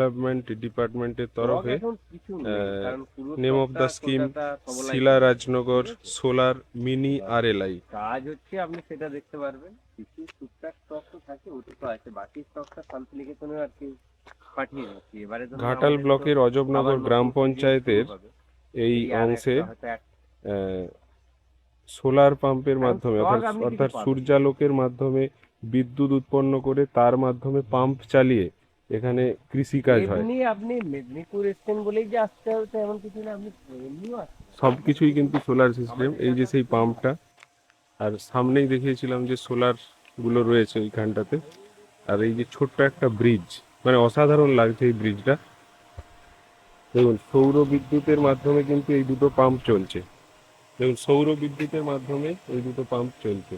Development ডিপার্টমেন্টের তরফে name of the scheme Shila Rajnagar solar mini RLI কাজ হচ্ছে, আপনি সেটা দেখতে পারবেন। কিছু টুকটাক স্টক তো থাকে, ওটা তো আছে, বাকি স্টকটা শান্তিনিকেতনে আর কি পাঠিয়ে যাচ্ছি। এবারে ধরুন ঘাটাল ব্লকের অজবনগর গ্রাম পঞ্চায়েতের এই অংশে সোলার পাম্পের মাধ্যমে অর্থাৎ সূর্যালোকের মাধ্যমে বিদ্যুৎ উৎপন্ন করে তার মাধ্যমে পাম্প চালিয়ে এখানে কৃষিকাজ হয়। আপনি মেদিনীপুর এসছেন বলেই যে আসতে হবে এমন কিছু না, আপনি এমনিও আসতে সবকিছুই কিন্তু সোলার সিস্টেম। এই যে সেই পাম্পটা, আর সামনেই দেখিয়েছিলাম যে সোলার গুলো রয়েছে ওইখানটাতে। আর এই যে ছোট্ট একটা ব্রিজ, মানে অসাধারণ লাগছে এই ব্রিজটা। দেখুন সৌর বিদ্যুতের মাধ্যমে কিন্তু এই দুটো পাম্প চলছে। দেখুন সৌর বিদ্যুতের মাধ্যমে এই দুটো পাম্প চলছে।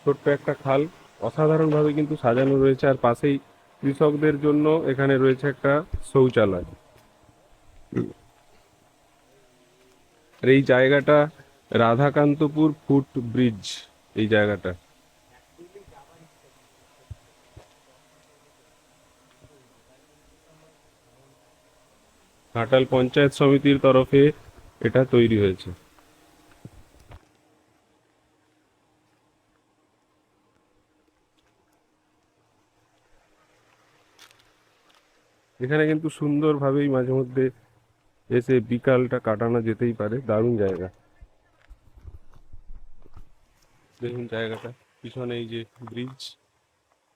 ছোট্ট একটা খাল অসাধারণভাবে কিন্তু সাজানো রয়েছে, আর পাশেই কৃষকদের জন্য এখানে রয়েছে একটা শৌচালয়। আর এই জায়গাটা রাধাকান্তপুর ফুট ব্রিজ, এই জায়গাটা। ঘাটাল পঞ্চায়েত সমিতির তরফে এটা তৈরি হয়েছে। এখানে কিন্তু সুন্দরভাবেই মাঝে মধ্যে এসে বিকালটা কাটানো যেতেই পারে, দারুণ জায়গা। দেখুন জায়গাটা, পিছনে এই যে ব্রিজ,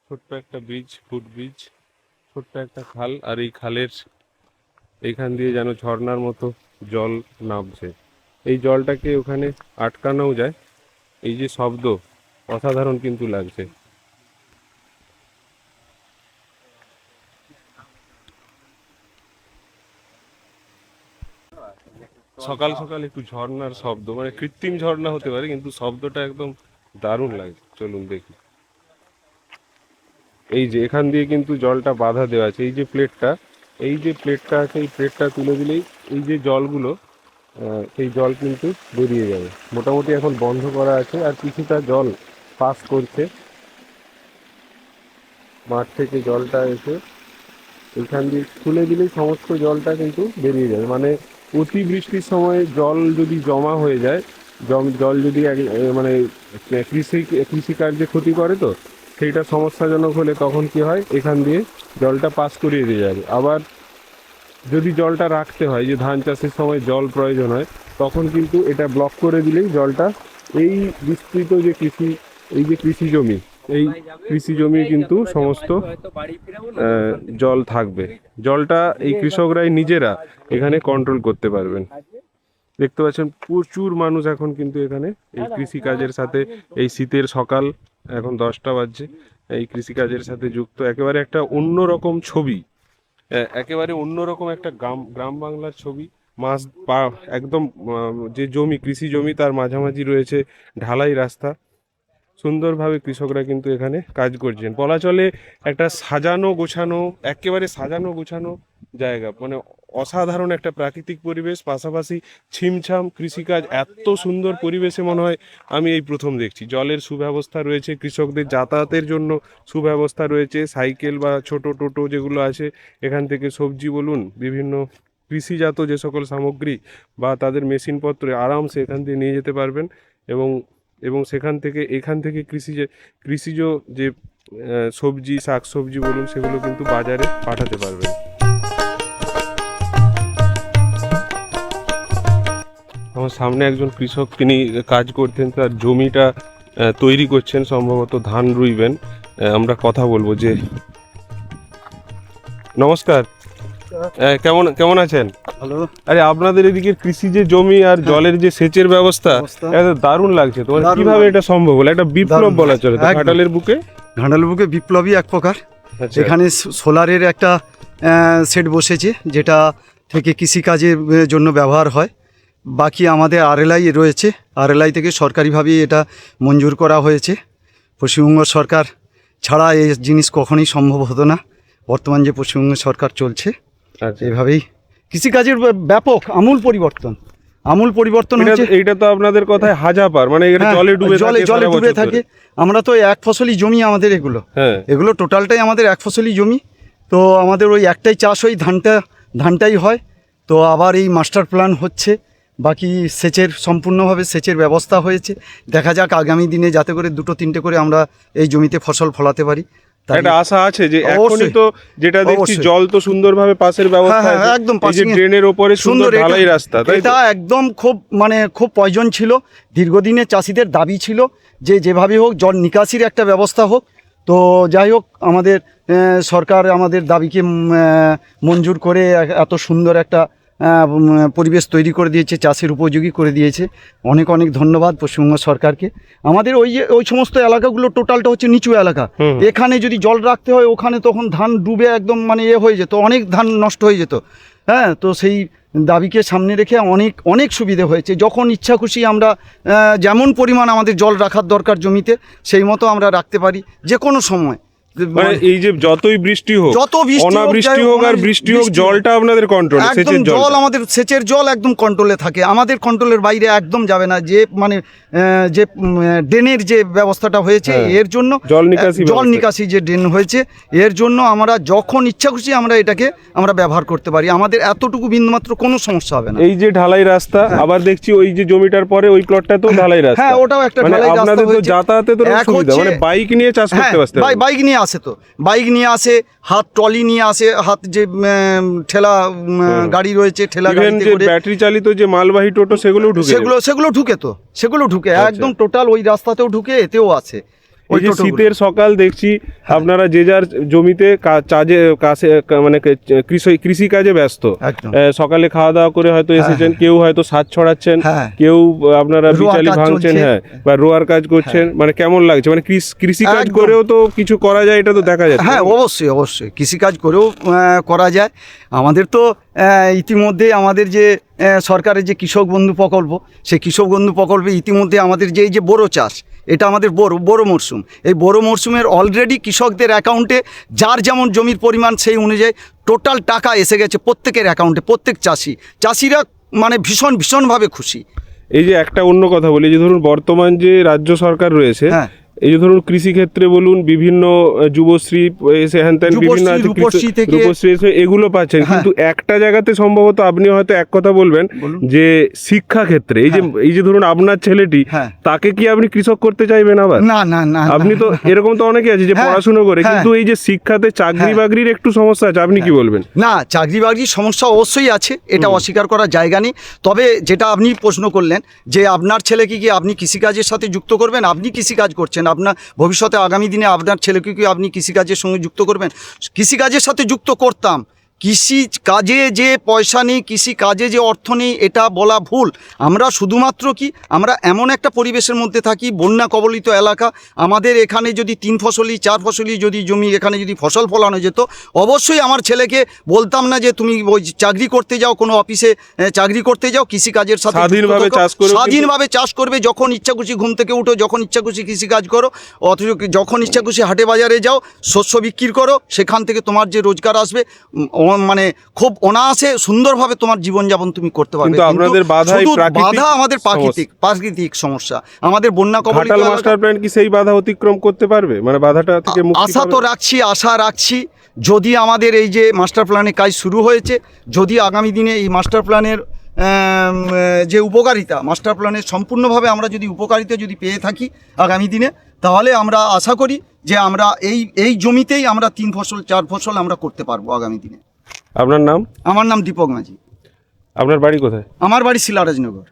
ছোট্ট একটা ব্রিজ, ফুট ব্রিজ, ছোট্ট একটা খাল, আর এই খালের এইখান দিয়ে যেন ঝর্ণার মতো জল নামছে। এই জলটাকে ওখানে আটকানোও যায়। এই যে শব্দ, অসাধারণ কিন্তু লাগছে। সকাল সকাল একটু ঝর্ণার শব্দ, মানে কৃত্রিম ঝর্ণা হতে পারে কিন্তু শব্দটা একদম দারুণ লাগছে। চলুন দেখি। এই যে এখান দিয়ে কিন্তু জলটা বাধা দেওয়া আছে। এই যে প্লেটটা, এই যে প্লেটটা আছে, এই প্লেটটা তুলে দিলেই এই যে জলগুলো, সেই জল কিন্তু বেরিয়ে যাবে। মোটামুটি এখন বন্ধ করা আছে, আর কিছুটা জল পাস করছে মাঠ থেকে। জলটা এসে এখান দিয়ে খুলে দিলেই সমস্ত জলটা কিন্তু বেরিয়ে যাবে। মানে অতিবৃষ্টির সময় জল যদি জমা হয়ে যায়, জল যদি মানে কৃষিকার্যে ক্ষতি করে, তো সেইটা সমস্যাজনক হলে তখন কি হয়, এখান দিয়ে জলটা পাস করিয়ে দিয়ে যাবে। আবার যদি জলটা রাখতে হয়, যে ধান চাষের সময় জল প্রয়োজন হয়, তখন কিন্তু এটা ব্লক করে দিলেই জলটা এই বিস্তৃত যে কৃষি জমি, এই কৃষি জমি কিন্তু সমস্ত জল থাকবে। জলটা এই কৃষকরাই নিজেরা এখানে কন্ট্রোল করতে পারবেন। দেখতে পাচ্ছেন প্রচুর মানুষ এখন কিন্তু এখানে এই কৃষিকাজের সাথে, এই শীতের সকাল, এখন 10টা বাজছে, এই কৃষিকাজের সাথে যুক্ত। একেবারে একটা অন্যরকম ছবি, একেবারে অন্যরকম একটা গ্রাম বাংলার ছবি। একদম যে জমি, কৃষি জমি, তার মাঝামাঝি রয়েছে ঢালাই রাস্তা। সুন্দরভাবে কৃষকরা কিন্তু এখানে কাজ করছেন। বলা চলে একটা সাজানো গোছানো, একেবারে সাজানো গোছানো জায়গা। মানে অসাধারণ একটা প্রাকৃতিক পরিবেশ, পাশাপাশি ছিমছাম কৃষিকাজ। এত সুন্দর পরিবেশে মনে হয় আমি এই প্রথম দেখছি। জলের সুব্যবস্থা রয়েছে, কৃষকদের যাতায়াতের জন্য সুব্যবস্থা রয়েছে। সাইকেল বা ছোট টোটো যেগুলো আছে, এখান থেকে সবজি বলুন, বিভিন্ন কৃষিজাত যে সকল সামগ্রী বা তাদের মেশিনপত্র আরামসে এখান দিয়ে নিয়ে যেতে পারবেন। এবং এবং এখান থেকে কৃষিজ যে সবজি, শাকসবজি বলুন, সেগুলো কিন্তু বাজারে পাঠাতে পারবেন। আমার সামনে একজন কৃষক, তিনি কাজ করতেন, তার জমিটা তৈরি করছেন, সম্ভবত ধান রুইবেন। আমরা কথা বলবো। যে নমস্কার, কেমন আছেন? ভালো। আরে আপনাদের এদিকে কৃষি যে জমি আর জলের যে সেচের ব্যবস্থা, দারুণ লাগছে। তোমার কিভাবে এটা সম্ভব হলো? একটা বিপ্লব বলা চলে ঘাটালের বুকে। ঘাটালের বুকে বিপ্লবী এক প্রকার। এখানে সোলারের একটা সেট বসেছে, যেটা থেকে কৃষিকাজের জন্য ব্যবহার হয়। বাকি আমাদের RLI রয়েছে, RLI থেকে সরকারিভাবে এটা মঞ্জুর করা হয়েছে। পশ্চিমবঙ্গ সরকার ছাড়া এই জিনিস কখনোই সম্ভব হতো না। বর্তমান যে পশ্চিমবঙ্গ সরকার চলছে, এভাবেই কৃষিকাজের ব্যাপক আমূল পরিবর্তন। আমূল পরিবর্তন হচ্ছে। এইটা তো আপনাদের কথায় হাজাপার, মানে এটা হ্যাঁ, জলে ডুবে জলে থাকে জলে সারা ডুবে বছর থাকে। ধরে। আমরা তো এক ফসলি জমি আমাদের এগুলো, হ্যাঁ, এগুলো টোটালটাই আমাদের এক ফসলি জমি। তো আমাদের ওই একটাই চাষ, ওই ধানটাই হয়। তো আবার এই মাস্টার প্ল্যান হচ্ছে, বাকি সেচের সম্পূর্ণভাবে সেচের ব্যবস্থা হয়েছে। দেখা যাক আগামী দিনে যাতে করে 2-3টে করে আমরা এই জমিতে ফসল ফলাতে পারি। একটা আশা আছে যে এখনই অবশ্যই। তো যেটা দেখছি অবশ্যই। জল তো সুন্দরভাবে পাসের ব্যবস্থা হ্যাঁ, আছে, একদম এই যে passing এ ড্রেনের ওপরে সুন্দর এটা- ঢালাই রাস্তা, তাই তো? এটা একদম খুব প্রয়োজন ছিল। দীর্ঘদিনে চাষিদের দাবি ছিল যে যেভাবে হোক জল নিকাশির একটা ব্যবস্থা হোক। তো যাই হোক, আমাদের সরকার আমাদের দাবিকে মঞ্জুর করে এত সুন্দর একটা পরিবেশ তৈরি করে দিয়েছে, চাষের উপযোগী করে দিয়েছে। অনেক অনেক ধন্যবাদ পশ্চিমবঙ্গ সরকারকে। আমাদের ওই সমস্ত এলাকাগুলো টোটালটা হচ্ছে নিচু এলাকা। এখানে যদি জল রাখতে হয়, ওখানে তখন ধান ডুবে একদম মানে হয়ে যেত, অনেক ধান নষ্ট হয়ে যেত। হ্যাঁ, তো সেই দাবিকে সামনে রেখে অনেক সুবিধে হয়েছে। যখন ইচ্ছা খুশি আমরা যেমন পরিমাণ আমাদের জল রাখার দরকার জমিতে, সেই মতো আমরা রাখতে পারি যে কোনো সময়। মানে এই যে যতই বৃষ্টি হোক, যত বৃষ্টি হোক, অনাবৃষ্টি যাই হোক, হোক আর বৃষ্টি হোক, বৃষ্টি হোক, জলটা আপনাদের কন্ট্রোলে, একদম সেচের জল জল। আমাদের সেচের জল একদম কন্ট্রোলে থাকে, আমাদের কন্ট্রোলের বাইরে একদম যাবে না। যে মানে যে ড্রেনের যে ব্যবস্থাটা হয়েছে হ্যাঁ, এর জন্য, জল নিকাশি জল ব্যবস্থা। নিকাশি যে ড্রেন হয়েছে এর জন্য আমরা যখন ইচ্ছা খুশি আমরা এটাকে আমরা ব্যবহার করতে পারি। আমাদের এতটুকু বিন্দুমাত্র কোনো সমস্যা হবে না। এই যে ঢালাই রাস্তা, আবার দেখছি ওই যে জমিটার পরে ওই প্লটটাতেও ঢালাই রাস্তা। হ্যাঁ, ওটাও একটা মানে ঢালাই রাস্তা আপনাদের তো হয়েছে। যাতায়াতে তো এক সুবিধা, হচ্ছে- মানে বাইক নিয়ে চাষ হ্যাঁ, করতে পারতে হবে। বাইক নিয়ে আসে, তো বাইক নিয়ে আসে, হাত ট্রলি নিয়ে আসে, হাত যে ঠেলা গাড়ি রয়েছে, ঠেলা ইভেন গাড়িতে যে করে ব্যাটারি চালিত যে মালবাহী টোটো সেগুলোও ঢুকে যাবে। সেগুলো ঢুকে আচ্ছা। একদম টোটাল ওই রাস্তাতেও ঢুকে, এতেও আছে। এই যে টোটোগুলো। শীতের সকাল দেখছি আপনারা যে যার জমিতে মানে কৃষি কাজে ব্যস্ত। একদম। সকালে খাওয়া দাওয়া করে হয়তো এসেছেন, কেউ হয়তো সাজ ছড়াচ্ছেন, হ্যাঁ। কেউ আপনারা রোয়ার বিচালি কাজ ভাঙছেন, চলছে। হ্যাঁ, বা রোয়ার কাজ করছেন। মানে কেমন লাগছে, মানে কৃষি কাজ একদম। করেও তো কিছু করা যায়, এটা তো দেখা যাচ্ছে। হ্যাঁ, অবশ্যই কৃষিকাজ করেও করা যায়। আমাদের তো ইতিমধ্যে আমাদের যে সরকারের যে কৃষক বন্ধু প্রকল্প, সেই কৃষক বন্ধু প্রকল্পে ইতিমধ্যে আমাদের যে এই যে বোরো চাষ, এটা আমাদের বোরো মরশুম, এই বোরো মরশুমের অলরেডি কৃষকদের অ্যাকাউন্টে যার যেমন জমির পরিমাণ সেই অনুযায়ী টোটাল টাকা এসে গেছে প্রত্যেকের অ্যাকাউন্টে। প্রত্যেক চাষিরা মানে ভীষণভাবে খুশি। এই যে একটা অন্য কথা বলি, যে ধরুন বর্তমান যে রাজ্য সরকার রয়েছে, হ্যাঁ। এই যে ধরুন কৃষি ক্ষেত্রে বলুন, বিভিন্ন যুবশ্রী এসে হ্যান ত্যান বিভিন্ন আছে, রূপশ্রী থেকে- রূপশ্রী এসে এগুলো পাচ্ছেন। হ্যাঁ। কিন্তু একটা জায়গাতে সম্ভবত আপনি হয়তো এক কথা বলবেন, বলুন। যে শিক্ষা ক্ষেত্রে এই যে ধরুন আপনার ছেলেটি, হ্যাঁ। তাকে কি আপনি কৃষক করতে চাইবেন আবার? না আপনি তো এরকম তো অনেকে আছে যে হ্যাঁ, পড়াশোনা করে, হ্যাঁ। কিন্তু এই যে শিক্ষাতে চাকরি হ্যাঁ। বাকরির একটু সমস্যা আছে, আপনি কি বলবেন? না, চাকরি বাকরির সমস্যা অবশ্যই আছে, এটা অস্বীকার করার জায়গা নেই। তবে যেটা আপনি প্রশ্ন করলেন যে আপনার ছেলেকে কি আপনি কৃষিকাজের সাথে যুক্ত করবেন, আপনি কৃষিকাজ করছেন, আপনার ভবিষ্যতে আগামী দিনে আপনার ছেলেকে কি আপনি কৃষিকাজের সঙ্গে যুক্ত করবেন? কৃষিকাজের সাথে যুক্ত করতাম। কৃষি কাজে যে পয়সা নেই, কৃষি কাজে যে অর্থ নেই, এটা বলা ভুল। আমরা শুধুমাত্র আমরা এমন একটা পরিবেশের মধ্যে থাকি, বন্যা কবলিত এলাকা। আমাদের এখানে যদি 3 ফসলি 4 ফসলি যদি জমি এখানে যদি ফসল ফলানো যেত, অবশ্যই আমার ছেলেকে বলতাম না যে তুমি ওই চাকরি করতে যাও, কোনো অফিসে চাকরি করতে যাও, কৃষিকাজের সাথে স্বাধীনভাবে চাষ করো, স্বাধীনভাবে চাষ করবে, যখন ইচ্ছা খুশি ঘুম থেকে উঠো, যখন ইচ্ছা খুশি কৃষিকাজ করো, অথচ যখন ইচ্ছা খুশি হাটে বাজারে যাও, শস্য বিক্রি করো, সেখান থেকে তোমার যে রোজগার আসবে মানে খুব অনায়াসে সুন্দরভাবে তোমার জীবনযাপন তুমি করতে পারবে। কিন্তু আপনাদের বাধাই শুধু প্রাকৃতিক বাধা আমাদের প্রাকৃতিক সমস্যা, আমাদের বন্যা কবলিত ঘাটাল এলাকা। মাস্টার প্ল্যান কি সেই বাধা অতিক্রম করতে পারবে, মানে বাধাটা থেকে মুক্তি আশা পাবে? তো আশা রাখছি, যদি আমাদের এই যে মাস্টার প্ল্যানের কাজ শুরু হয়েছে, যদি আগামী দিনে এই মাস্টার প্ল্যানের যে উপকারিতা, মাস্টার প্ল্যানের সম্পূর্ণভাবে আমরা যদি উপকারিতা যদি পেয়ে থাকি আগামী দিনে, তাহলে আমরা আশা করি যে আমরা এই জমিতেই আমরা 3 ফসল 4 ফসল আমরা করতে পারবো আগামী দিনে। আপনার নাম? আমার নাম দীপক মাঝি। আপনার বাড়ি কোথায়? আমার বাড়ি শিলারাজনগর।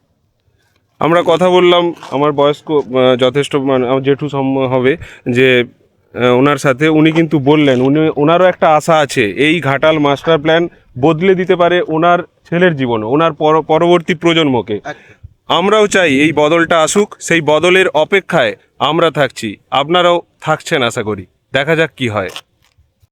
আমরা কথা বললাম আমার বয়স্ক যথেষ্ট মানে আমার জেঠু হবে, যে ওনার সাথে উনি কিন্তু বললেন ওনারও একটা আশা আছে, এই ঘাটাল মাস্টার প্ল্যান বদলে দিতে পারে ওনার ছেলের জীবন, ওনার পরবর্তী প্রজন্মকে। আমরাও চাই এই বদলটা আসুক, সেই বদলের অপেক্ষায় আমরা থাকছি, আপনারাও থাকছেন আশা করি। দেখা যাক কি হয়।